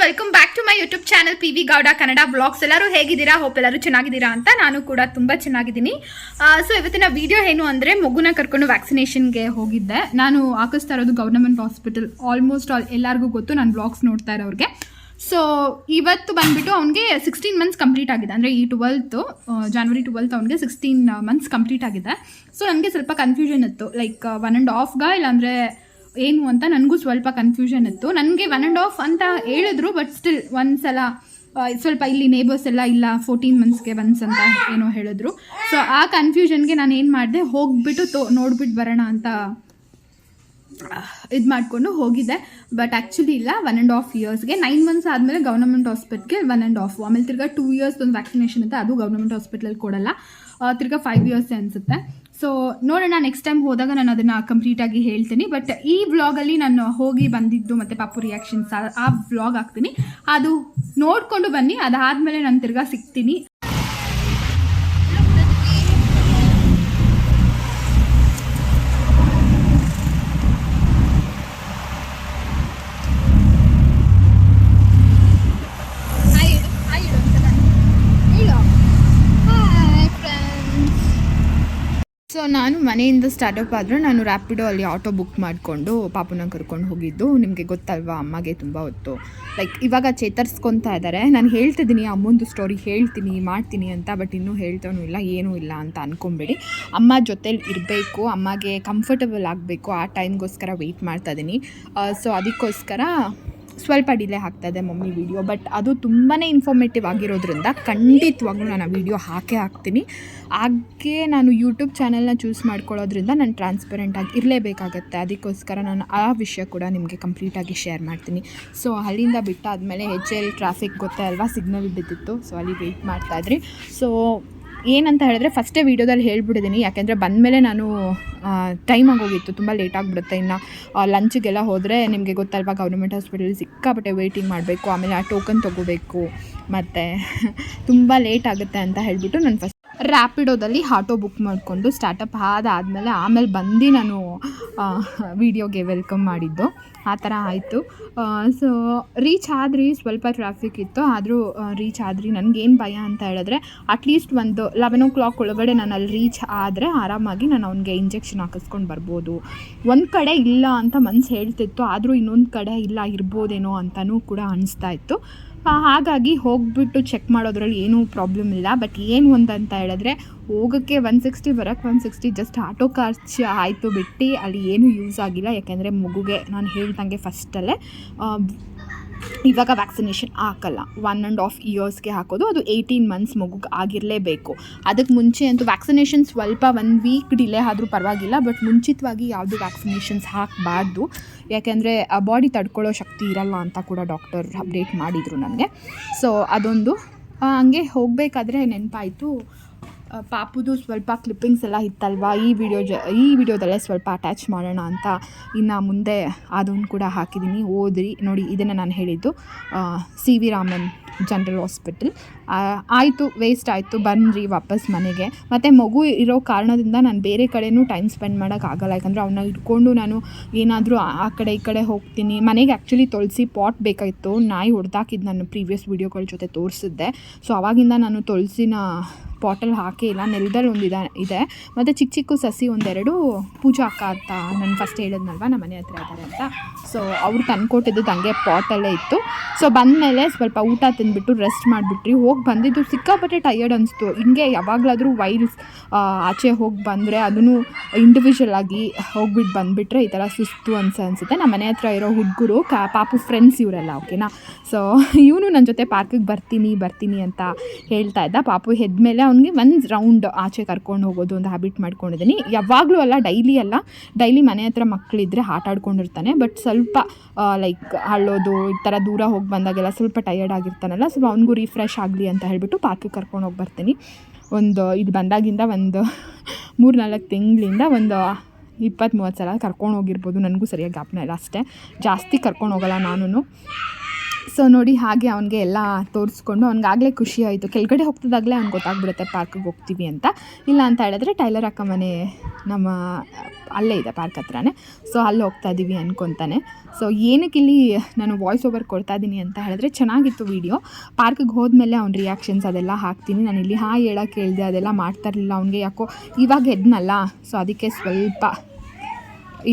Welcome back to my YouTube channel P V Gowda Kannada blogs. ಎಲ್ಲರೂ ಹೇಗಿದ್ದೀರಾ? Hope ಎಲ್ಲರೂ ಚೆನ್ನಾಗಿದ್ದೀರಾ ಅಂತ. ನಾನು ಕೂಡ ತುಂಬ ಚೆನ್ನಾಗಿದ್ದೀನಿ. ಸೊ ಇವತ್ತಿನ ವಿಡಿಯೋ ಏನು ಅಂದರೆ, ಮಗುನ ಕರ್ಕೊಂಡು ವ್ಯಾಕ್ಸಿನೇಷನ್ಗೆ ಹೋಗಿದ್ದೆ. ನಾನು ಹಾಕಿಸ್ತಾ ಇರೋದು ಗವರ್ನಮೆಂಟ್ ಹಾಸ್ಪಿಟಲ್. ಆಲ್ಮೋಸ್ಟ್ ಎಲ್ಲರಿಗೂ ಗೊತ್ತು, ನಾನು ಬ್ಲಾಗ್ಸ್ ನೋಡ್ತಾ ಇರೋರಿಗೆ. ಸೊ ಇವತ್ತು ಬಂದುಬಿಟ್ಟು ಅವ್ನಿಗೆ 16 ಮಂತ್ಸ್ ಕಂಪ್ಲೀಟ್ ಆಗಿದೆ. ಅಂದರೆ ಈ January 12 ಅವ್ನಿಗೆ 16 ಮಂತ್ಸ್ ಕಂಪ್ಲೀಟ್ ಆಗಿದೆ. ಸೊ ನನಗೆ ಸ್ವಲ್ಪ ಕನ್ಫ್ಯೂಷನ್ ಇತ್ತು, ಲೈಕ್ 1.5 ಇಲ್ಲಾಂದರೆ ಏನು ಅಂತ ನನಗೂ ಸ್ವಲ್ಪ ಕನ್ಫ್ಯೂಷನ್ ಇತ್ತು. ನನಗೆ 1.5 ಅಂತ ಹೇಳಿದ್ರು, ಬಟ್ ಸ್ಟಿಲ್ ಒಂದ್ಸಲ ಸ್ವಲ್ಪ ಇಲ್ಲಿ ನೇಬರ್ಸ್ ಎಲ್ಲ ಇಲ್ಲ 14 ಮಂತ್ಸ್ಗೆ ಒನ್ಸ್ ಅಂತ ಏನೋ ಹೇಳಿದ್ರು. ಸೊ ಆ ಕನ್ಫ್ಯೂಷನ್ಗೆ ನಾನು ಏನು ಮಾಡಿದೆ, ಹೋಗ್ಬಿಟ್ಟು ನೋಡ್ಬಿಟ್ಟು ಬರೋಣ ಅಂತ ಇದು ಮಾಡಿಕೊಂಡು ಹೋಗಿದ್ದೆ. ಬಟ್ ಆ್ಯಕ್ಚುಲಿ ಇಲ್ಲ, 1.5 ಇಯರ್ಸ್ಗೆ 9 ಮಂತ್ಸ್ ಆದಮೇಲೆ ಗವರ್ನಮೆಂಟ್ ಹಾಸ್ಪಿಟ್ಲ್ಗೆ 1.5. ಆಮೇಲೆ ತಿರ್ಗಾ 2 ಇಯರ್ಸ್ ಒಂದು ವ್ಯಾಕ್ಸಿನೇಷನ್ ಇರುತ್ತೆ, ಅದು ಗವರ್ನಮೆಂಟ್ ಹಾಸ್ಪಿಟ್ಲಲ್ಲಿ ಕೊಡಲ್ಲ. ತಿರ್ಗಾ 5 ಇಯರ್ಸ್ ಅನಿಸುತ್ತೆ. ಸೊ ನೋಡೋಣ, ನೆಕ್ಸ್ಟ್ ಟೈಮ್ ಹೋದಾಗ ನಾನು ಅದನ್ನು ಕಂಪ್ಲೀಟಾಗಿ ಹೇಳ್ತೀನಿ. ಬಟ್ ಈ ವ್ಲಾಗಲ್ಲಿ ನಾನು ಹೋಗಿ ಬಂದಿದ್ದು ಮತ್ತು ಪಾಪು ರಿಯಾಕ್ಷನ್ಸ್ ಆ ವ್ಲಾಗ್ ಹಾಕ್ತೀನಿ. ಅದು ನೋಡಿಕೊಂಡು ಬನ್ನಿ, ಅದಾದಮೇಲೆ ನಾನು ತಿರ್ಗಾ ಸಿಗ್ತೀನಿ. ಸೊ ನಾನು ಮನೆಯಿಂದ ಸ್ಟಾರ್ಟಪ್ ಆದರೆ ನಾನು ರ್ಯಾಪಿಡೋ ಅಲ್ಲಿ ಆಟೋ ಬುಕ್ ಮಾಡಿಕೊಂಡು ಪಾಪುನ ಕರ್ಕೊಂಡು ಹೋಗಿದ್ದು. ನಿಮಗೆ ಗೊತ್ತಲ್ವಾ, ಅಮ್ಮಗೆ ತುಂಬ ಹೊತ್ತು ಲೈಕ್ ಇವಾಗ ಚೇತರಿಸ್ಕೊತಾ ಇದ್ದಾರೆ. ನಾನು ಹೇಳ್ತಿದ್ದೀನಿ, ಅಮ್ಮಂದು ಸ್ಟೋರಿ ಹೇಳ್ತೀನಿ ಮಾಡ್ತೀನಿ ಅಂತ, ಬಟ್ ಇನ್ನೂ ಹೇಳ್ತಾನೂ ಇಲ್ಲ, ಏನೂ ಇಲ್ಲ ಅಂತ ಅಂದ್ಕೊಂಬೇಡಿ. ಅಮ್ಮ ಜೊತೇಲಿ ಇರಬೇಕು, ಅಮ್ಮಗೆ ಕಂಫರ್ಟಬಲ್ ಆಗಬೇಕು, ಆ ಟೈಮ್ಗೋಸ್ಕರ ವೆಯ್ಟ್ ಮಾಡ್ತಾಯಿದ್ದೀನಿ. ಸೊ ಅದಕ್ಕೋಸ್ಕರ ಸ್ವಲ್ಪ ಡಿಲೇ ಆಗ್ತಾಯಿದೆ ಮಮ್ಮಿ ವಿಡಿಯೋ. ಬಟ್ ಅದು ತುಂಬಾ ಇನ್ಫಾರ್ಮೇಟಿವ್ ಆಗಿರೋದ್ರಿಂದ ಖಂಡಿತವಾಗ್ಲೂ ನಾನು ಆ ವಿಡಿಯೋ ಹಾಕ್ತೀನಿ. ಹಾಗೆ ನಾನು ಯೂಟ್ಯೂಬ್ ಚಾನಲ್ನ ಚೂಸ್ ಮಾಡ್ಕೊಳ್ಳೋದ್ರಿಂದ ನಾನು ಟ್ರಾನ್ಸ್ಪರೆಂಟಾಗಿ ಇರಲೇಬೇಕಾಗತ್ತೆ. ಅದಕ್ಕೋಸ್ಕರ ನಾನು ಆ ವಿಷಯ ಕೂಡ ನಿಮಗೆ ಕಂಪ್ಲೀಟಾಗಿ ಶೇರ್ ಮಾಡ್ತೀನಿ. ಸೊ ಅಲ್ಲಿಂದ ಬಿಟ್ಟಾದಮೇಲೆ HL ಟ್ರಾಫಿಕ್ ಗೊತ್ತೇ ಅಲ್ವಾ, ಸಿಗ್ನಲ್ ಬಿದ್ದಿತ್ತು. ಸೊ ಅಲ್ಲಿ ವೆಯ್ಟ್ ಮಾಡ್ತಾಯಿದ್ರಿ. ಸೊ ಏನಂತ ಹೇಳಿದ್ರೆ, ಫಸ್ಟೇ ವೀಡಿಯೋದಲ್ಲಿ ಹೇಳ್ಬಿಟ್ಟಿದ್ದೀನಿ, ಯಾಕೆಂದರೆ ಬಂದಮೇಲೆ ನಾನು ಟೈಮ್ ಆಗೋಗಿತ್ತು, ತುಂಬ ಲೇಟ್ ಆಗಿಬಿಡುತ್ತೆ. ಇನ್ನು ಲಂಚ್ಗೆಲ್ಲ ಹೋದರೆ ನಿಮಗೆ ಗೊತ್ತಲ್ವಾ, ಗೌರ್ಮೆಂಟ್ ಹಾಸ್ಪಿಟಲ್ ಸಿಕ್ಕಾಪಟ್ಟೆ ವೆಯ್ಟಿಂಗ್ ಮಾಡಬೇಕು, ಆಮೇಲೆ ಆ ಟೋಕನ್ ತೊಗೋಬೇಕು, ಮತ್ತು ತುಂಬ ಲೇಟ್ ಆಗುತ್ತೆ ಅಂತ ಹೇಳಿಬಿಟ್ಟು ನಾನು ಫಸ್ಟ್ ರ್ಯಾಪಿಡೋದಲ್ಲಿ ಆಟೋ ಬುಕ್ ಮಾಡಿಕೊಂಡು ಸ್ಟಾರ್ಟಪ್ ಆದಮೇಲೆ ಬಂದು ನಾನು ವೀಡಿಯೋಗೆ ವೆಲ್ಕಮ್ ಮಾಡಿದ್ದು. ಆ ಥರ ಆಯಿತು. ಸೊ ರೀಚ್ ಆದ್ರಿ, ಸ್ವಲ್ಪ ಟ್ರಾಫಿಕ್ ಇತ್ತು, ಆದರೂ ರೀಚ್ ಆದ್ರಿ. ನನಗೇನು ಭಯ ಅಂತ ಹೇಳಿದ್ರೆ, ಅಟ್ಲೀಸ್ಟ್ ಒಂದು 11 o'clock ಒಳಗಡೆ ನಾನು ಅಲ್ಲಿ ರೀಚ್ ಆದರೆ ಆರಾಮಾಗಿ ನಾನು ಅವ್ನಿಗೆ ಇಂಜೆಕ್ಷನ್ ಹಾಕಿಸ್ಕೊಂಡು ಬರ್ಬೋದು. ಒಂದು ಕಡೆ ಇಲ್ಲ ಅಂತ ಮನಸ್ಸು ಹೇಳ್ತಿತ್ತು, ಆದರೂ ಇನ್ನೊಂದು ಕಡೆ ಇಲ್ಲ ಇರ್ಬೋದೇನೋ ಅಂತಲೂ ಕೂಡ ಅನಿಸ್ತಾ ಇತ್ತು. ಹಾಗಾಗಿ ಹೋಗಿಬಿಟ್ಟು ಚೆಕ್ ಮಾಡೋದ್ರಲ್ಲಿ ಏನೂ ಪ್ರಾಬ್ಲಮ್ ಇಲ್ಲ. ಬಟ್ ಏನು ಅಂತ ಹೇಳಿದ್ರೆ, ಹೋಗೋಕ್ಕೆ 160, ಬರೋಕ್ಕೆ 160, ಜಸ್ಟ್ ಆಟೋ ಖರ್ಚು ಆಯಿತು ಬಿಟ್ಟು ಅಲ್ಲಿ ಏನೂ ಯೂಸ್ ಆಗಿಲ್ಲ. ಯಾಕೆಂದರೆ ಮಗುಗೆ ನಾನು ಹೇಳ್ದಂಗೆ ಫಸ್ಟಲ್ಲೇ ಇವಾಗ ವ್ಯಾಕ್ಸಿನೇಷನ್ ಹಾಕಲ್ಲ, 1.5 ಇಯರ್ಸ್ಗೆ ಹಾಕೋದು, ಅದು 18 ಮಂತ್ಸ್ ಮಗುಗೆ ಆಗಿರಲೇಬೇಕು. ಅದಕ್ಕೆ ಮುಂಚೆ ಅಂತೂ ವ್ಯಾಕ್ಸಿನೇಷನ್ ಸ್ವಲ್ಪ 1 ವೀಕ್ ಡಿಲೇ ಆದರೂ ಪರವಾಗಿಲ್ಲ, ಬಟ್ ಮುಂಚಿತವಾಗಿ ಯಾವುದು ವ್ಯಾಕ್ಸಿನೇಷನ್ಸ್ ಹಾಕಬಾರ್ದು. ಯಾಕೆಂದರೆ ಆ ಬಾಡಿ ತಡ್ಕೊಳ್ಳೋ ಶಕ್ತಿ ಇರಲ್ಲ ಅಂತ ಕೂಡ ಡಾಕ್ಟರ್ ಅಪ್ಡೇಟ್ ಮಾಡಿದರು ನನಗೆ. ಸೊ ಅದೊಂದು ಹಂಗೆ ಹೋಗಬೇಕಾದ್ರೆ ನೆನಪಾಯಿತು, ಪಾಪುದು ಸ್ವಲ್ಪ ಕ್ಲಿಪ್ಪಿಂಗ್ಸ್ ಎಲ್ಲ ಇತ್ತಲ್ವ, ಈ ವಿಡಿಯೋದಲ್ಲೇ ಸ್ವಲ್ಪ ಅಟ್ಯಾಚ್ ಮಾಡೋಣ ಅಂತ ಇನ್ನು ಮುಂದೆ ಅದನ್ನು ಕೂಡ ಹಾಕಿದ್ದೀನಿ. ಓದ್ರಿ ನೋಡಿ, ಇದನ್ನು ನಾನು ಹೇಳಿದ್ದು CV ರಾಮನ್ ಜನರಲ್ ಹಾಸ್ಪಿಟಲ್. ಆಯಿತು, ವೇಸ್ಟ್ ಆಯಿತು, ಬನ್ನಿರಿ ವಾಪಸ್ ಮನೆಗೆ. ಮತ್ತು ಮಗು ಇರೋ ಕಾರಣದಿಂದ ನಾನು ಬೇರೆ ಕಡೆಯೂ ಟೈಮ್ ಸ್ಪೆಂಡ್ ಮಾಡೋಕ್ಕಾಗಲ್ಲ. ಯಾಕಂದರೆ ಅವನ್ನ ಇಟ್ಕೊಂಡು ನಾನು ಏನಾದರೂ ಆ ಕಡೆ ಈ ಕಡೆ ಹೋಗ್ತೀನಿ. ಮನೆಗೆ ಆ್ಯಕ್ಚುಲಿ ತುಳಸಿ ಪಾಟ್ ಬೇಕಾಗಿತ್ತು, ನಾಯಿ ಹೊಡೆದಾಕಿದ್ದು ನಾನು ಪ್ರೀವಿಯಸ್ ವೀಡಿಯೋಗಳ ಜೊತೆ ತೋರಿಸಿದ್ದೆ. ಸೊ ಅವಾಗಿಂದ ನಾನು ತುಳಸಿನ ಪಾಟಲ್ಲಿ ಹಾಕೇ ಇಲ್ಲ, ನೆಲದಲ್ಲಿ ಇದೆ. ಮತ್ತು ಚಿಕ್ಕ ಸಸಿ ಒಂದೆರಡು ಪೂಜಾ ಅಕ್ಕ ಅಂತ ನಾನು ಫಸ್ಟ್ ಹೇಳಿದ್ನಲ್ವ, ನಮ್ಮ ಮನೆ ಹತ್ರ ಇದ್ದಾರೆ ಅಂತ. ಸೊ ಅವ್ರು ತಂದ್ಕೊಟ್ಟಿದ್ದು ಹಂಗೆ ಪಾಟಲ್ಲೇ ಇತ್ತು. ಸೊ ಬಂದಮೇಲೆ ಸ್ವಲ್ಪ ಊಟ ತಿಂದ್ಬಿಟ್ಟು ರೆಸ್ಟ್ ಮಾಡಿಬಿಟ್ರಿ. ಹೋಗಿ ಬಂದಿದ್ದು ಸಿಕ್ಕಾಪಟ್ಟೆ ಟಯರ್ಡ್ ಅನಿಸ್ತು. ಹಿಂಗೆ ಯಾವಾಗಲಾದರೂ ವೈಲ್ಸ್ ಆಚೆ ಹೋಗಿ ಬಂದರೆ, ಅದನ್ನು ಇಂಡಿವಿಜುವಲ್ ಆಗಿ ಹೋಗ್ಬಿಟ್ಟು ಬಂದುಬಿಟ್ರೆ ಈ ಥರ ಸುಸ್ತು ಅನಿಸುತ್ತೆ. ನಮ್ಮ ಮನೆ ಹತ್ರ ಇರೋ ಹುಡುಗರು ಪಾಪು ಫ್ರೆಂಡ್ಸ್ ಇವರೆಲ್ಲ, ಓಕೆನಾ. ಸೊ ಇವನು ನನ್ನ ಜೊತೆ ಪಾರ್ಕಿಗೆ ಬರ್ತೀನಿ ಅಂತ ಹೇಳ್ತಾ ಇದ್ದ. ಪಾಪು ಎದ್ಮೇಲೆ ಅವ್ನಿಗೆ 1 ರೌಂಡ್ ಆಚೆ ಕರ್ಕೊಂಡು ಹೋಗೋದು ಒಂದು ಹ್ಯಾಬಿಟ್ ಮಾಡ್ಕೊಂಡಿದ್ದೀನಿ. ಯಾವಾಗಲೂ ಅಲ್ಲ, ಡೈಲಿ ಮನೆ ಹತ್ರ ಮಕ್ಕಳಿದ್ರೆ ಆಟ ಆಡ್ಕೊಂಡಿರ್ತಾನೆ. ಬಟ್ ಸ್ವಲ್ಪ ಲೈಕ್ ಅಳ್ಳೋದು, ಈ ಥರ ದೂರ ಹೋಗಿ ಬಂದಾಗೆಲ್ಲ ಸ್ವಲ್ಪ ಟಯರ್ಡ್ ಆಗಿರ್ತಾನಲ್ಲ, ಸೊ ಅವ್ನಿಗೂ ರಿಫ್ರೆಶ್ ಆಗಲಿ ಅಂತ ಹೇಳಿಬಿಟ್ಟು ಪಾರ್ಕಿಗೆ ಕರ್ಕೊಂಡು ಹೋಗಿ ಬರ್ತೀನಿ. ಇದು ಬಂದಾಗಿಂದ ಒಂದು 3-4 ತಿಂಗಳಿಂದ ಒಂದು 20-30 ಸಲ ಕರ್ಕೊಂಡು ಹೋಗಿರ್ಬೋದು, ನನಗೂ ಸರಿಯಾಗಿ ಜ್ಞಾಪನ ಇಲ್ಲ. ಅಷ್ಟೇ, ಜಾಸ್ತಿ ಕರ್ಕೊಂಡು ಹೋಗಲ್ಲ ನಾನು. ಸೊ ನೋಡಿ ಹಾಗೆ ಅವನಿಗೆ ಎಲ್ಲ ತೋರಿಸ್ಕೊಂಡು ಅವ್ನಿಗಾಗಲೇ ಖುಷಿ ಆಯಿತು. ಕೆಳಗಡೆ ಹೋಗ್ತಿದ್ದಾಗಲೇ ಅವ್ನಿಗೆ ಗೊತ್ತಾಗ್ಬಿಡುತ್ತೆ ಪಾರ್ಕಿಗೆ ಹೋಗ್ತೀವಿ ಅಂತ. ಇಲ್ಲ ಅಂತ ಹೇಳಿದ್ರೆ ಟೈಲರ್ ಅಕ್ಕ ಮನೆ ನಮ್ಮ ಅಲ್ಲೇ ಇದೆ ಪಾರ್ಕ್ ಹತ್ರನೇ. ಸೊ ಅಲ್ಲಿ ಹೋಗ್ತಾ ಇದ್ದೀವಿ ಅಂದ್ಕೊತಾನೆ. ಸೊ ಏನಕ್ಕೆ ಇಲ್ಲಿ ನಾನು ವಾಯ್ಸ್ ಓವರ್ ಕೊಡ್ತಾ ಇದ್ದೀನಿ ಅಂತ ಹೇಳಿದ್ರೆ ಚೆನ್ನಾಗಿತ್ತು ವೀಡಿಯೋ. ಪಾರ್ಕಿಗೆ ಹೋದ್ಮೇಲೆ ಅವ್ನ ರಿಯಾಕ್ಷನ್ಸ್ ಅದೆಲ್ಲ ಹಾಕ್ತೀನಿ. ನಾನು ಇಲ್ಲಿ ಹಾಯ್ ಹೇಳೋಕ್ಕೆ ಹೇಳಿದೆ, ಅದೆಲ್ಲ ಮಾಡ್ತಾ ಇರಲಿಲ್ಲ. ಅವ್ನಿಗೆ ಯಾಕೋ ಇವಾಗ ಎದ್ನಲ್ಲ, ಸೊ ಅದಕ್ಕೆ ಸ್ವಲ್ಪ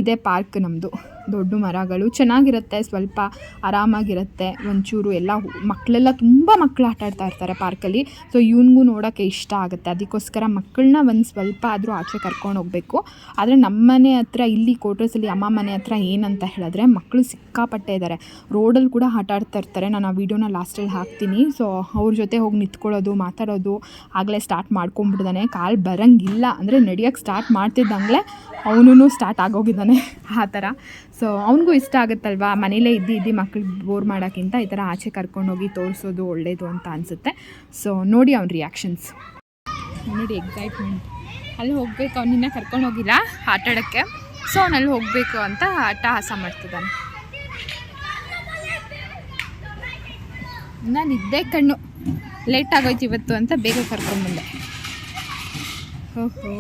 ಇದೇ ಪಾರ್ಕ್ ನಮ್ಮದು. ದೊಡ್ಡ ಮರಗಳು ಚೆನ್ನಾಗಿರುತ್ತೆ, ಸ್ವಲ್ಪ ಆರಾಮಾಗಿರುತ್ತೆ. ಒಂಚೂರು ಎಲ್ಲ ಮಕ್ಕಳೆಲ್ಲ ತುಂಬ ಮಕ್ಕಳು ಆಟ ಆಡ್ತಾ ಇರ್ತಾರೆ ಪಾರ್ಕಲ್ಲಿ. ಸೊ ಇವನಿಗೂ ನೋಡೋಕ್ಕೆ ಇಷ್ಟ ಆಗುತ್ತೆ. ಅದಕ್ಕೋಸ್ಕರ ಮಕ್ಕಳನ್ನ ಒಂದು ಸ್ವಲ್ಪ ಆದರೂ ಆಚೆ ಕರ್ಕೊಂಡು ಹೋಗಬೇಕು. ಆದರೆ ನಮ್ಮ ಮನೆ ಹತ್ರ ಇಲ್ಲಿ ಕೋಟರ್ಸಲ್ಲಿ ಅಮ್ಮ ಮನೆ ಹತ್ರ ಏನಂತ ಹೇಳಿದ್ರೆ ಮಕ್ಕಳು ಸಿಕ್ಕಾಪಟ್ಟೆ ಇದ್ದಾರೆ. ರೋಡಲ್ಲಿ ಕೂಡ ಆಟ ಆಡ್ತಾ ಇರ್ತಾರೆ. ನಾನು ಆ ವಿಡಿಯೋನ ಲಾಸ್ಟಲ್ಲಿ ಹಾಕ್ತೀನಿ. ಸೊ ಅವ್ರ ಜೊತೆ ಹೋಗಿ ನಿಂತ್ಕೊಳ್ಳೋದು, ಮಾತಾಡೋದು ಆಗಲೇ ಸ್ಟಾರ್ಟ್ ಮಾಡ್ಕೊಂಬಿಟ್ಟಿದ್ದಾನೆ. ಕಾಲು ಬರೋಂಗಿಲ್ಲ ಅಂದರೆ ನಡೆಯೋಕ್ಕೆ ಸ್ಟಾರ್ಟ್ ಮಾಡ್ತಿದ್ದಂಗೆ ಅವನು ಸ್ಟಾರ್ಟ್ ಆಗೋಗಿದ್ದಾನೆ ಆ ಥರ. ಸೊ ಅವ್ನಿಗೂ ಇಷ್ಟ ಆಗುತ್ತಲ್ವ, ಮನೇಲೇ ಇದ್ದು ಮಕ್ಳಿಗೆ ಬೋರ್ ಮಾಡೋಕ್ಕಿಂತ ಈ ಥರ ಆಚೆ ಕರ್ಕೊಂಡೋಗಿ ತೋರಿಸೋದು ಒಳ್ಳೆಯದು ಅಂತ ಅನಿಸುತ್ತೆ. ಸೊ ನೋಡಿ ಅವ್ನ ರಿಯಾಕ್ಷನ್ಸ್ ನೋಡಿ, ಎಕ್ಸೈಟ್ಮೆಂಟ್. ಅಲ್ಲಿ ಹೋಗ್ಬೇಕು, ಅವನಿನ್ನ ಕರ್ಕೊಂಡು ಹೋಗಿಲ್ಲ ಆಟ ಆಡೋಕ್ಕೆ. ಸೊ ಅವನಲ್ಲಿ ಹೋಗಬೇಕು ಅಂತ ಅಟ್ಟಹಾಸ ಮಾಡ್ತಿದ್ದಾನೆ. ನಾನು ಇದ್ದೇ ಕಣ್ಣು ಲೇಟ್ ಆಗೋಯ್ತು ಇವತ್ತು ಅಂತ ಬೇಗ ಕರ್ಕೊಂಡ್ಬಂದೆ. ಓಹೋ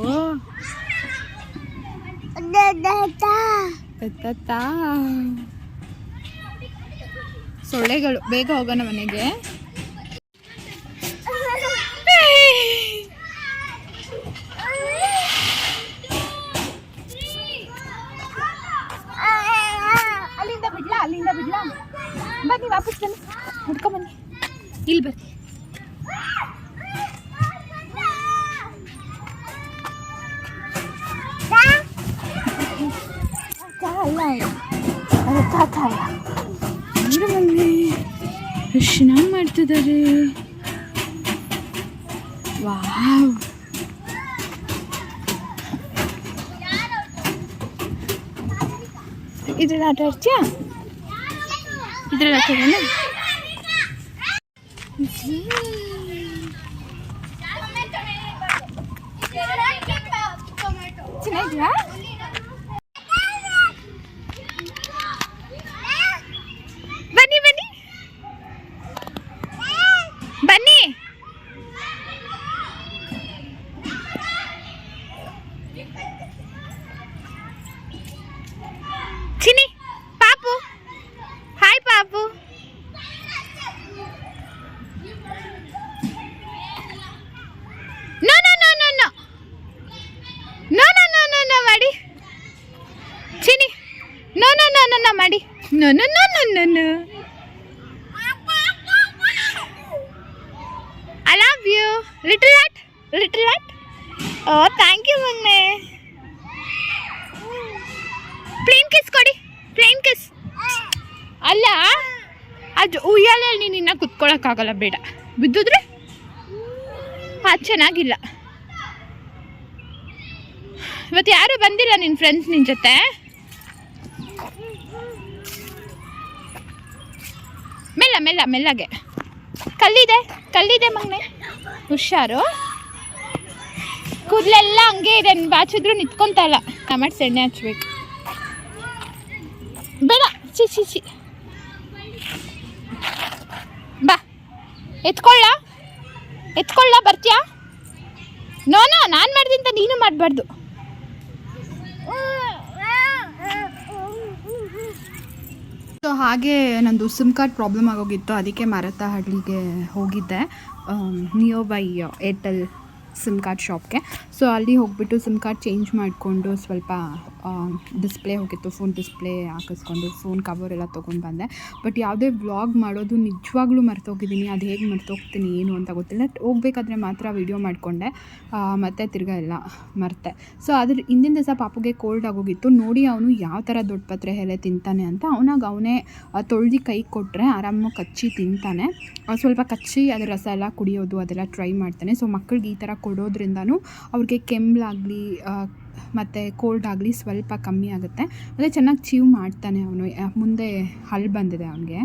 ಸೊಳ್ಳೆಗಳು. ಬೇಗ ಹೋಗೋಣ ಮನೆಗೆ. ಅಲ್ಲಿಂದ ಬಿಡ್ಲಾ ಬನ್ನಿ, ವಾಪಸ್ ಬನ್ನಿ, ಹುಡ್ಕೊಂಬನ್ನಿ, ಇಲ್ಲಿ ಬರ್ರಿ. ಎಷ್ಟು ಚೆನ್ನಾಗಿ ಮಾಡ್ತಿದ್ದಾರೆ. ವಾವ್, ಇದ್ರಲ್ಲಿ ಆಟ ಆಡ್ತೀಯಾ? ಇದ್ರಲ್ಲಿ ಆಟ ಆಡೋಣ. ಚೆನ್ನಾಗಿದ್ಯಾ? ಬನ್ನಿ ಬನ್ನಿ ಬನ್ನಿ. ಚಿನಿ, ಪಾಪು, ಹಾಯ್ ಪಾಪು. No no no no no no no no no no ಮಾಡಿ Chini. No no no no no ಮಾಡಿ. No no no no no no. I love you, little rat, little rat. Oh, thank you ಮಗ್ನೆ. Plain kiss ಕೊಡಿ, plain kiss. ಅಲ್ಲ, ಅದು ಉಯ್ಯಾಲೆಯಲ್ಲಿ ನೀನು ಇನ್ನ ಕುತ್ಕೊಳ್ಳೋಕ್ಕಾಗಲ್ಲ, ಬೇಡ. ಬಿದ್ದಿದ್ರೆ ಅದು ಚೆನ್ನಾಗಿಲ್ಲ. ಇವತ್ತು ಯಾರು ಬಂದಿಲ್ಲ ನಿನ್ನ ಫ್ರೆಂಡ್ಸ್ ನಿನ್ನ ಜೊತೆ? ಮೆಲ್ಲ ಮೆಲ್ಲ ಮೆಲ್ಲಗೆ. ಕಲ್ಲಿದೆ ಮಗನೆ, ಹುಷಾರು. ಕೂದಲೆಲ್ಲ ಹಂಗೆ ಇದೆ, ಬಾಚಿದ್ರು ನಿಂತ್ಕೊಂತ ಇಲ್ಲ. ಟಮಾಟೆ ಎಣ್ಣೆ ಹಚ್ಬೇಕು. ಬೇಡ, ಚಿ ಬಾ, ಎತ್ಕೊಳ್ಳ ಬರ್ತೀಯಾ? ನೋ ನಾನು ಮಾಡ್ತೀನಿ ಅಂತ ನೀನು ಮಾಡಬಾರ್ದು. ಸೊ ಹಾಗೆ ನಂದು ಸಿಮ್ ಕಾರ್ಡ್ ಪ್ರಾಬ್ಲಮ್ ಆಗೋಗಿತ್ತು. ಅದಕ್ಕೆ ಮಾರತ್ತಹಳ್ಳಿಗೆ ಹೋಗಿದ್ದೆ, near by Airtel sim card ಶಾಪ್ಗೆ. ಸೊ ಅಲ್ಲಿ ಹೋಗ್ಬಿಟ್ಟು ಸಿಮ್ ಕಾರ್ಡ್ ಚೇಂಜ್ ಮಾಡಿಕೊಂಡು ಸ್ವಲ್ಪ ಡಿಸ್ಪ್ಲೇ ಹೋಗಿತ್ತು, ಫೋನ್ ಡಿಸ್ಪ್ಲೇ ಹಾಕಿಸ್ಕೊಂಡು ಫೋನ್ ಕವರ್ ಎಲ್ಲ ತೊಗೊಂಡು ಬಂದೆ. ಬಟ್ ಯಾವುದೇ ವ್ಲಾಗ್ ಮಾಡೋದು ನಿಜವಾಗ್ಲೂ ಮರ್ತೋಗಿದ್ದೀನಿ. ಅದು ಹೇಗೆ ಮರ್ತೋಗ್ತೀನಿ ಏನು ಅಂತ ಗೊತ್ತಿಲ್ಲ. ಹೋಗ್ಬೇಕಾದ್ರೆ ಮಾತ್ರ ವೀಡಿಯೋ ಮಾಡಿಕೊಂಡೆ, ಮತ್ತು ತಿರ್ಗಾ ಎಲ್ಲ ಮರ್ತೆ. ಸೊ ಅದ್ರ ಹಿಂದಿನ ದಿವಸ ಪಾಪುಗೆ ಕೋಲ್ಡ್ ಆಗೋಗಿತ್ತು. ನೋಡಿ ಅವನು ಯಾವ ಥರ ದೊಡ್ಡ ಪತ್ರೆ ಎಲೆ ತಿಂತಾನೆ ಅಂತ. ಅವನೇ ತೊಳ್ದು ಕೈ ಕೊಟ್ಟರೆ ಆರಾಮಾಗಿ ಕಚ್ಚಿ ತಿಂತಾನೆ. ಸ್ವಲ್ಪ ಕಚ್ಚಿ ಅದರ ರಸ ಎಲ್ಲ ಕುಡಿಯೋದು ಅದೆಲ್ಲ ಟ್ರೈ ಮಾಡ್ತಾನೆ. ಸೊ ಮಕ್ಕಳಿಗೆ ಈ ಥರ ಕೊಡೋದ್ರಿಂದನೂ ಅವ್ರಿಗೆ ಕೆಮ್ಮಲಾಗಲಿ ಮತ್ತು ಕೋಲ್ಡ್ ಆಗಲಿ ಸ್ವಲ್ಪ ಕಮ್ಮಿ ಆಗುತ್ತೆ. ಮತ್ತು ಚೆನ್ನಾಗಿ ಚೀವ್ ಮಾಡ್ತಾನೆ ಅವನು. ಮುಂದೆ ಹಲ್ಲು ಬಂದಿದೆ ಅವನಿಗೆ,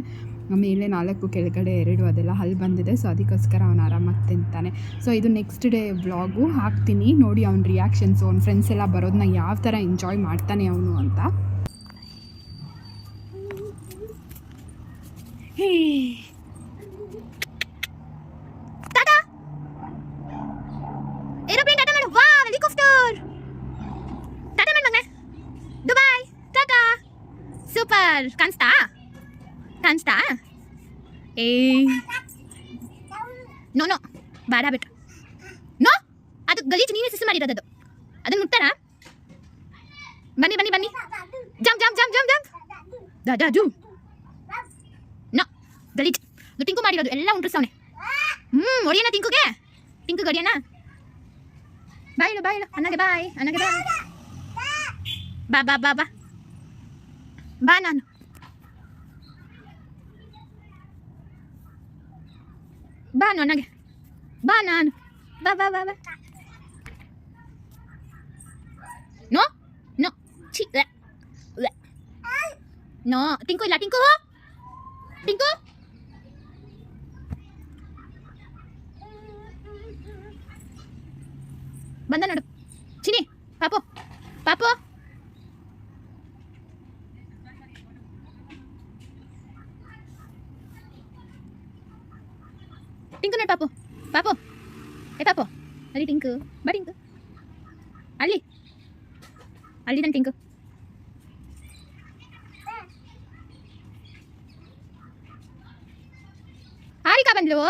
ಮೇಲೆ 4 ಕೆಳಗಡೆ 2 ಅದೆಲ್ಲ ಹಲ್ಲು ಬಂದಿದೆ. ಸೊ ಅದಕ್ಕೋಸ್ಕರ ಅವನು ಆರಾಮಾಗಿ ತಿಂತಾನೆ. ಸೊ ಇದು ನೆಕ್ಸ್ಟ್ ಡೇ ವ್ಲಾಗು ಹಾಕ್ತೀನಿ, ನೋಡಿ ಅವ್ನ ರಿಯಾಕ್ಷನ್ಸು, ಅವ್ನ ಫ್ರೆಂಡ್ಸ್ ಎಲ್ಲ ಬರೋದನ್ನ ಯಾವ ಥರ ಎಂಜಾಯ್ ಮಾಡ್ತಾನೆ ಅವನು ಅಂತ. ಟಾಟಾ ಏರೋಪ್ಲೇನ್ ಟಾಟಾ ಮಾಡು. ವಾ ಹೆಲಿಕಾಪ್ಟರ್ ಟಾಟಾ ಮಾಡು ಮಗನೇ. ದುಬೈ ಟಾಟಾ. ಸೂಪರ್. ಕಾಣಿಸ್ತಾ ಏ ನೋ ನೋ ಬೇಡ ಬಿಟ್ಟು ನೋ. ಅದು ಗಲೀಜು ನೀವೇ ಸಿಸ್ಟಮ್ ಮಾಡಿರೋದು. ಅದು ಅದನ್ನು ಮುಟ್ಟಾರ. ಬನ್ನಿ ಬನ್ನಿ ಬನ್ನಿ. Jump jump jump jump jump. ದಾದಾಜು ನೋ ಗಲೀಜು. ಟಿಂಕು ಮಾಡಿರೋದು ಎಲ್ಲ ಉಂಟ್ರಸವನೆ. ಹೊಡಿಯೋಣ ಟಿಂಕುಗೆ. ಟಿಂಕು ಗಡಿಯೋಣ. ಬಾಯಿಲು ಬಾಯಿಲು ಅನ್ನಗೆ ಬಾಯ್. ಅನ್ನಗೆ ಬಾಯ್. ಬಾ ಬಾ ಬಾ ಬಾ ಬಾ. ನಾನು ಬಾ ನನಗೆ ಬಾ. ನಾನು ಬಾ ಬಾ ಬಾ ಬಾ. ನೋ ನೋ ಛೀ ನೋ. ಟಿಂಕು ಇಲ್ಲ. ಟಿಂಕು ಟಿಂಕು ಬಂದ ನೋಡು. ಚಿನಿ ಪಾಪು ಪಾಪು. ಟಿಂಕು ನೋಡು ಪಾಪು ಪಾಪು. ಏ ಪಾಪು ಅಲ್ಲಿ ಟಿಂಕು. ಬಾ ಟಿಂಕು. ಅಲ್ಲಿ ಅಲ್ಲಿ ನನ್ನ ಟಿಂಕು. ಹಾರಿಕಾ ಬಂದ್ಲು.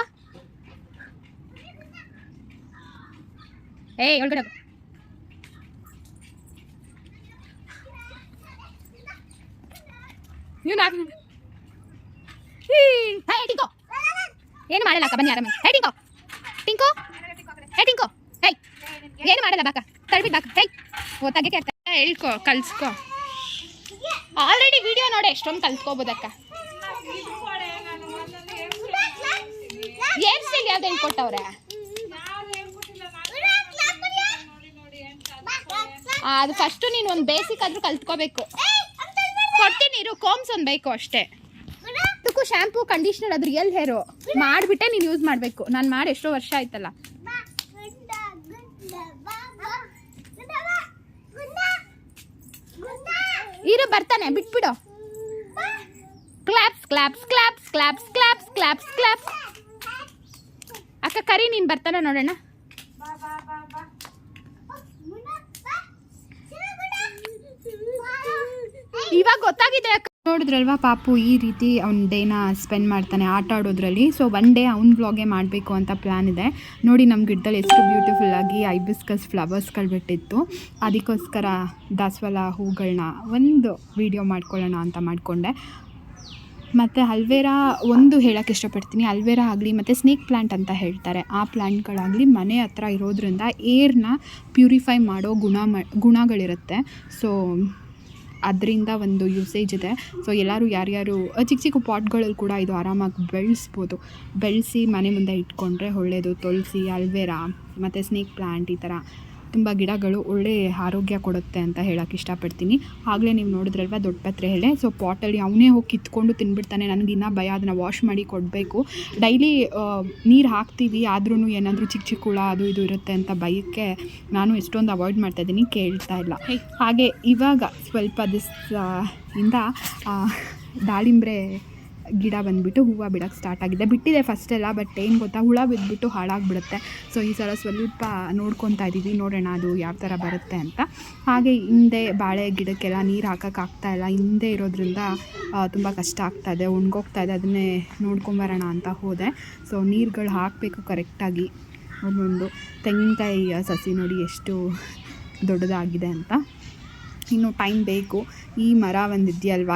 ಏಯ್ ಒಳಗಡೆ ಹೋಗು. ನೀವು ನಾಲ್ಕು ಹೇ ಟಿಂಕು ಏನು ಮಾಡಲ್ಲ ಅಕ್ಕ. ಬನ್ನಿ ಆರಾಮ. ಹೇ ಟಿಂಕು ಟಿಂಕು. ಹೇ ಟಿಂಕು. ಹೇ ಏನು ಮಾಡಲ್ಲ ಬಾಕ. ತಳ್ಬಿಟ್ಟು ಬಾಕ. ಹೇ ಓದಾಗೆ ಆಗ್ತದೆ. ಹೇಳ್ಕೊ ಕಲ್ಸ್ಕೊ. ಆಲ್ರೆಡಿ ವಿಡಿಯೋ ನೋಡಿ ಎಷ್ಟೊಂದು ಕಲ್ತ್ಕೋಬೋದಕ್ಕ. ಏರ್ ಸ್ಟೈಲ್ ಯಾವ್ದು ಹೇಳ್ಕೊಟ್ಟವ್ರೆ? ಅದು ಫಸ್ಟು ನೀನು ಒಂದು ಬೇಸಿಕ್ ಆದರೂ ಕಲ್ತ್ಕೋಬೇಕು. ಕೊಡ್ತೀನಿ ಇರು. ಕೋಮ್ಸ್ ಒಂದು ಬೇಕು ಅಷ್ಟೇ. ಅದಕ್ಕೂ ಶಾಂಪೂ ಕಂಡೀಷ್ನರ್ ಅದು ರಿಯಲ್ ಹೇರು ಮಾಡಿಬಿಟ್ಟೆ ನೀನು ಯೂಸ್ ಮಾಡಬೇಕು. ನಾನು ಮಾಡಿ ಎಷ್ಟೋ ವರ್ಷ ಆಯ್ತಲ್ಲ. ಇರು ಬರ್ತಾನೆ ಬಿಟ್ಬಿಡು. Claps claps claps claps claps claps claps. ಅಕ್ಕ ಕರಿ ನೀನು ಬರ್ತಾನೆ ನೋಡೋಣ. ಇವಾಗ ಗೊತ್ತಾಗಿದೆ ಅಕ್ಕ. ನೋಡಿದ್ರಲ್ವಾ ಪಾಪು ಈ ರೀತಿ ಅವ್ನ ಡೇನ ಸ್ಪೆಂಡ್ ಮಾಡ್ತಾನೆ ಆಟ ಆಡೋದ್ರಲ್ಲಿ. ಸೊ ಒನ್ ಡೇ ಅವ್ನ ವ್ಲಾಗೇ ಮಾಡಬೇಕು ಅಂತ ಪ್ಲ್ಯಾನ್ ಇದೆ. ನೋಡಿ ನಮ್ಮ ಗಿಡದಲ್ಲಿ ಎಷ್ಟು ಬ್ಯೂಟಿಫುಲ್ಲಾಗಿ ಐಬಿಸ್ಕಸ್ ಫ್ಲವರ್ಸ್ಗಳು ಬಿಟ್ಟಿತ್ತು. ಅದಕ್ಕೋಸ್ಕರ ದಾಸವಾಳ ಹೂಗಳನ್ನ ಒಂದು ವಿಡಿಯೋ ಮಾಡ್ಕೊಳ್ಳೋಣ ಅಂತ ಮಾಡಿಕೊಂಡೆ. ಮತ್ತು ಅಲ್ವೇರಾ ಒಂದು ಹೇಳೋಕ್ಕೆ ಇಷ್ಟಪಡ್ತೀನಿ. ಅಲ್ವೇರಾ ಆಗಲಿ ಮತ್ತು ಸ್ನೇಕ್ ಪ್ಲ್ಯಾಂಟ್ ಅಂತ ಹೇಳ್ತಾರೆ, ಆ ಪ್ಲ್ಯಾಂಟ್ಗಳಾಗಲಿ ಮನೆ ಹತ್ರ ಇರೋದ್ರಿಂದ ಏರ್ನ ಪ್ಯೂರಿಫೈ ಮಾಡೋ ಗುಣಗಳಿರುತ್ತೆ. ಸೊ ಅದರಿಂದ ಒಂದು ಯೂಸೇಜ್ ಇದೆ. ಸೊ ಎಲ್ಲರೂ ಯಾರ್ಯಾರು ಚಿಕ್ಕ ಚಿಕ್ಕ ಪಾಟ್ಗಳಲ್ಲಿ ಕೂಡ ಇದು ಆರಾಮಾಗಿ ಬೆಳೆಸ್ಬೋದು. ಬೆಳೆಸಿ ಮನೆ ಮುಂದೆ ಇಟ್ಕೊಂಡ್ರೆ ಒಳ್ಳೆಯದು. ತುಳಸಿ, ಅಲ್ವೇರಾ ಮತ್ತು ಸ್ನೇಕ್ ಪ್ಲ್ಯಾಂಟ್ ಈ ಥರ ತುಂಬ ಗಿಡಗಳು ಒಳ್ಳೆ ಆರೋಗ್ಯ ಕೊಡುತ್ತೆ ಅಂತ ಹೇಳೋಕ್ಕೆ ಇಷ್ಟಪಡ್ತೀನಿ. ಆಗಲೇ ನೀವು ನೋಡಿದ್ರಲ್ವ ದೊಡ್ಡ ಪತ್ರೆ ಎಲೆ. ಸೊ ಪಾಟಲ್ಲಿ ಅವನೇ ಹೋಗಿ ಕಿತ್ಕೊಂಡು ತಿಂದ್ಬಿಡ್ತಾನೆ. ನನಗಿನ್ನ ಭಯ, ಅದನ್ನು ವಾಶ್ ಮಾಡಿ ಕೊಡಬೇಕು. ಡೈಲಿ ನೀರು ಹಾಕ್ತೀವಿ, ಆದ್ರೂ ಏನಾದರೂ ಚಿಕ್ಕ ಚಿಕ್ಕ ಹುಳ ಅದು ಇದು ಇರುತ್ತೆ ಅಂತ ಭಯಕ್ಕೆ ನಾನು ಎಷ್ಟೊಂದು ಅವಾಯ್ಡ್ ಮಾಡ್ತಾಯಿದ್ದೀನಿ, ಕೇಳ್ತಾ ಇಲ್ಲ. ಹಾಗೆ ಇವಾಗ ಸ್ವಲ್ಪ ದಿವಸದಿಂದ ದಾಳಿಂಬ್ರೆ ಗಿಡ ಬಂದುಬಿಟ್ಟು ಹೂವು ಬಿಡೋಕ್ಕೆ ಸ್ಟಾರ್ಟ್ ಆಗಿದೆ. ಬಿಟ್ಟಿದೆ ಫಸ್ಟೆಲ್ಲ, ಬಟ್ ಏನು ಗೊತ್ತಾ, ಹುಳ ಬಿದ್ದುಬಿಟ್ಟು ಹಾಳಾಗಿಬಿಡುತ್ತೆ. ಸೊ ಈ ಸಲ ಸ್ವಲ್ಪ ನೋಡ್ಕೊತಾ ಇದ್ದೀವಿ, ನೋಡೋಣ ಅದು ಯಾವ ಥರ ಬರುತ್ತೆ ಅಂತ. ಹಾಗೆ ಹಿಂದೆ ಬಾಳೆ ಗಿಡಕ್ಕೆಲ್ಲ ನೀರು ಹಾಕೋಕ್ಕಾಗ್ತಾಯಿಲ್ಲ, ಹಿಂದೆ ಇರೋದ್ರಿಂದ ತುಂಬ ಕಷ್ಟ ಆಗ್ತಾಯಿದೆ, ಒಣಗೋಗ್ತಾಯಿದೆ. ಅದನ್ನೇ ನೋಡ್ಕೊಂಬರೋಣ ಅಂತ ಹೋದೆ. ಸೊ ನೀರುಗಳು ಹಾಕಬೇಕು ಕರೆಕ್ಟಾಗಿ. ಒಂದೊಂದು ತೆಂಗಿನಕಾಯಿ ಸಸಿ ನೋಡಿ ಎಷ್ಟು ದೊಡ್ಡದಾಗಿದೆ ಅಂತ. ಇನ್ನು ಟೈಮ್ ಬೇಕು. ಈ ಮರ ಒಂದಿದೆಯಲ್ವ,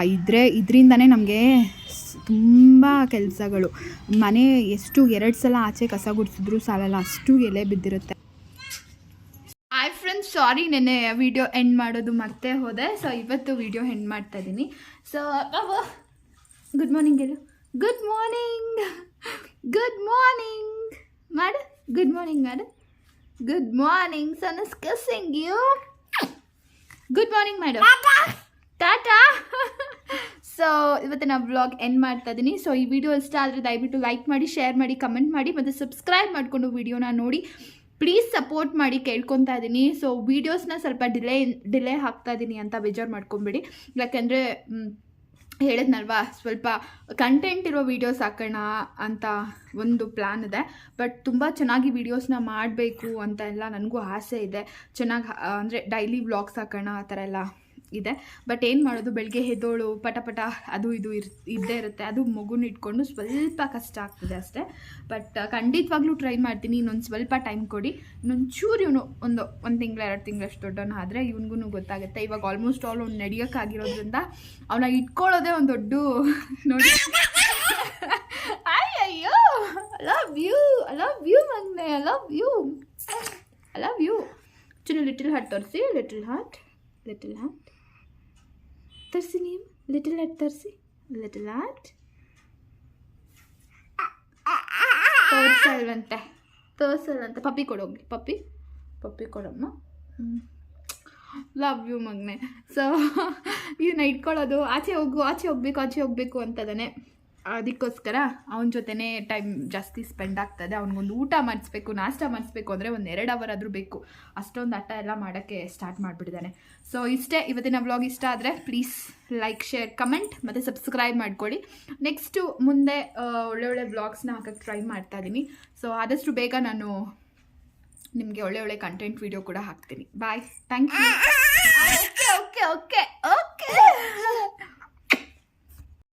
ಇದರಿಂದನೇ ನಮಗೆ ತುಂಬ ಕೆಲಸಗಳು. ಮನೆ ಎಷ್ಟು 2 ಸಲ ಆಚೆ ಕಸ ಗುಡಿಸಿದ್ರು ಸಾಲಲ್ಲ, ಅಷ್ಟು ಎಲೆ ಬಿದ್ದಿರುತ್ತೆ. ಹಾಯ್ ಫ್ರೆಂಡ್ಸ್, ಸಾರಿ ನೆನ್ನೆ ವಿಡಿಯೋ ಎಂಡ್ ಮಾಡೋದು ಮತ್ತೆ ಹೋದೆ. ಸೊ ಇವತ್ತು ವಿಡಿಯೋ ಎಂಡ್ ಮಾಡ್ತಾ ಇದ್ದೀನಿ. ಸೊ ಗುಡ್ ಮಾರ್ನಿಂಗ್ ಹೇಳು. ಗುಡ್ ಮಾರ್ನಿಂಗ್, ಗುಡ್ ಮಾರ್ನಿಂಗ್ ಮಾಡು. ಗುಡ್ ಮಾರ್ನಿಂಗ್ ಮಾಡು. Good morning. Sun is kissing you. ಗುಡ್ ಮಾರ್ನಿಂಗ್ ಮಾಡು. ಟಾಟಾ. ಸೊ ಇವತ್ತಿನ ವ್ಲಾಗ್ ಎಂಡ್ ಮಾಡ್ತಾ ಇದ್ದೀನಿ. ಸೊ ಈ ವಿಡಿಯೋ ಇಷ್ಟ ಆದರೆ ದಯವಿಟ್ಟು ಲೈಕ್ ಮಾಡಿ, ಶೇರ್ ಮಾಡಿ, ಕಮೆಂಟ್ ಮಾಡಿ ಮತ್ತು ಸಬ್ಸ್ಕ್ರೈಬ್ ಮಾಡಿಕೊಂಡು ವಿಡಿಯೋನ ನೋಡಿ ಪ್ಲೀಸ್ ಸಪೋರ್ಟ್ ಮಾಡಿ ಕೇಳ್ಕೊತಾ ಇದ್ದೀನಿ. ಸೊ ವೀಡಿಯೋಸ್ನ ಸ್ವಲ್ಪ ಡಿಲೇ ಹಾಕ್ತಾ ಇದ್ದೀನಿ ಅಂತ ಬೇಜಾರು ಮಾಡ್ಕೊಂಬಿಡಿ. ಯಾಕೆಂದರೆ ಹೇಳಿದ್ನಲ್ವಾ ಸ್ವಲ್ಪ ಕಂಟೆಂಟ್ ಇರೋ ವೀಡಿಯೋಸ್ ಹಾಕೋಣ ಅಂತ ಒಂದು ಪ್ಲ್ಯಾನ್ ಇದೆ. ಬಟ್ ತುಂಬ ಚೆನ್ನಾಗಿ ವೀಡಿಯೋಸ್ನ ಮಾಡಬೇಕು ಅಂತ ಎಲ್ಲ ನನಗೂ ಆಸೆ ಇದೆ. ಚೆನ್ನಾಗಿ ಅಂದರೆ ಡೈಲಿ ವ್ಲಾಗ್ಸ್ ಹಾಕೋಣ ಆ ಥರ ಎಲ್ಲ ಇದೆ. ಬಟ್ ಏನು ಮಾಡೋದು, ಬೆಳಗ್ಗೆ ಎದ್ದೋಳು ಪಟ ಪಟ ಅದು ಇದು ಇದ್ದೇ ಇರುತ್ತೆ. ಅದು ಮಗುನ ಇಟ್ಕೊಂಡು ಸ್ವಲ್ಪ ಕಷ್ಟ ಆಗ್ತದೆ ಅಷ್ಟೇ. ಬಟ್ ಖಂಡಿತವಾಗ್ಲೂ ಟ್ರೈ ಮಾಡ್ತೀನಿ. ಇನ್ನೊಂದು ಸ್ವಲ್ಪ ಟೈಮ್ ಕೊಡಿ, ಇನ್ನೊಂಚೂರು ಇವನು ಒಂದು ತಿಂಗಳು 2 ತಿಂಗಳಷ್ಟು ದೊಡ್ಡವನು ಆದರೆ ಇವನಿಗೂ ಗೊತ್ತಾಗುತ್ತೆ. ಇವಾಗ ಆಲ್ಮೋಸ್ಟ್ ಆಲ್ ಅವ್ನು ನಡೆಯೋಕ್ಕಾಗಿರೋದ್ರಿಂದ ಅವನ ಇಟ್ಕೊಳ್ಳೋದೇ ಒಂದು ದೊಡ್ಡ ನೋಡಿ. ಅಯ್ಯೋ ಐ ಲವ್ ಯು ಮಗನೆ, ಐ ಲವ್ ಯು. ಚಿನ್ನ ಲಿಟಲ್ ಹಾರ್ಟ್ ತೋರಿಸಿ, ಲಿಟಲ್ ಹಾರ್ಟ್ ತರಿಸಿ. ನೀವು ಲಿಟಲ್ ಹಾರ್ಟ್ ತರಿಸಿ, ಲಿಟಲ್ ಹಾರ್ಟ್ ತೋರಿಸಲ್ವಂತೆ. ಪಪ್ಪಿ ಕೊಡೋಗಿ, ಪಪ್ಪಿ ಕೊಡಮ್ಮ. Love you Magane. ಸೊ ಇವನ್ನ ಇಟ್ಕೊಳ್ಳೋದು, ಆಚೆ ಹೋಗ್ಬೇಕು ಅಂತದಾನೆ. ಅದಕ್ಕೋಸ್ಕರ ಅವನ ಜೊತೆನೇ ಟೈಮ್ ಜಾಸ್ತಿ ಸ್ಪೆಂಡ್ ಆಗ್ತದೆ. ಅವ್ನಿಗೊಂದು ಊಟ ಮಾಡಿಸ್ಬೇಕು, ನಾಷ್ಟ ಮಾಡಿಸ್ಬೇಕು ಅಂದರೆ 1-2 ಅವರ್ ಆದರೂ ಬೇಕು. ಅಷ್ಟೊಂದು ಆಟ ಎಲ್ಲ ಮಾಡೋಕ್ಕೆ ಸ್ಟಾರ್ಟ್ ಮಾಡಿಬಿಟ್ಟಿದ್ದಾನೆ. ಸೊ ಇಷ್ಟೇ ಇವತ್ತಿನ ವ್ಲಾಗ್. ಇಷ್ಟ ಆದರೆ ಪ್ಲೀಸ್ ಲೈಕ್, ಶೇರ್, ಕಮೆಂಟ್ ಮತ್ತು ಸಬ್ಸ್ಕ್ರೈಬ್ ಮಾಡ್ಕೊಳ್ಳಿ. ನೆಕ್ಸ್ಟು ಮುಂದೆ ಒಳ್ಳೆ ವ್ಲಾಗ್ಸ್ನ ಹಾಕೋಕ್ಕೆ ಟ್ರೈ ಮಾಡ್ತಾ ಇದ್ದೀನಿ. ಸೊ ಆದಷ್ಟು ಬೇಗ ನಾನು ನಿಮಗೆ ಒಳ್ಳೆ ಕಂಟೆಂಟ್ ವಿಡಿಯೋ ಕೂಡ ಹಾಕ್ತೀನಿ. ಬಾಯ್, ಥ್ಯಾಂಕ್ ಯು.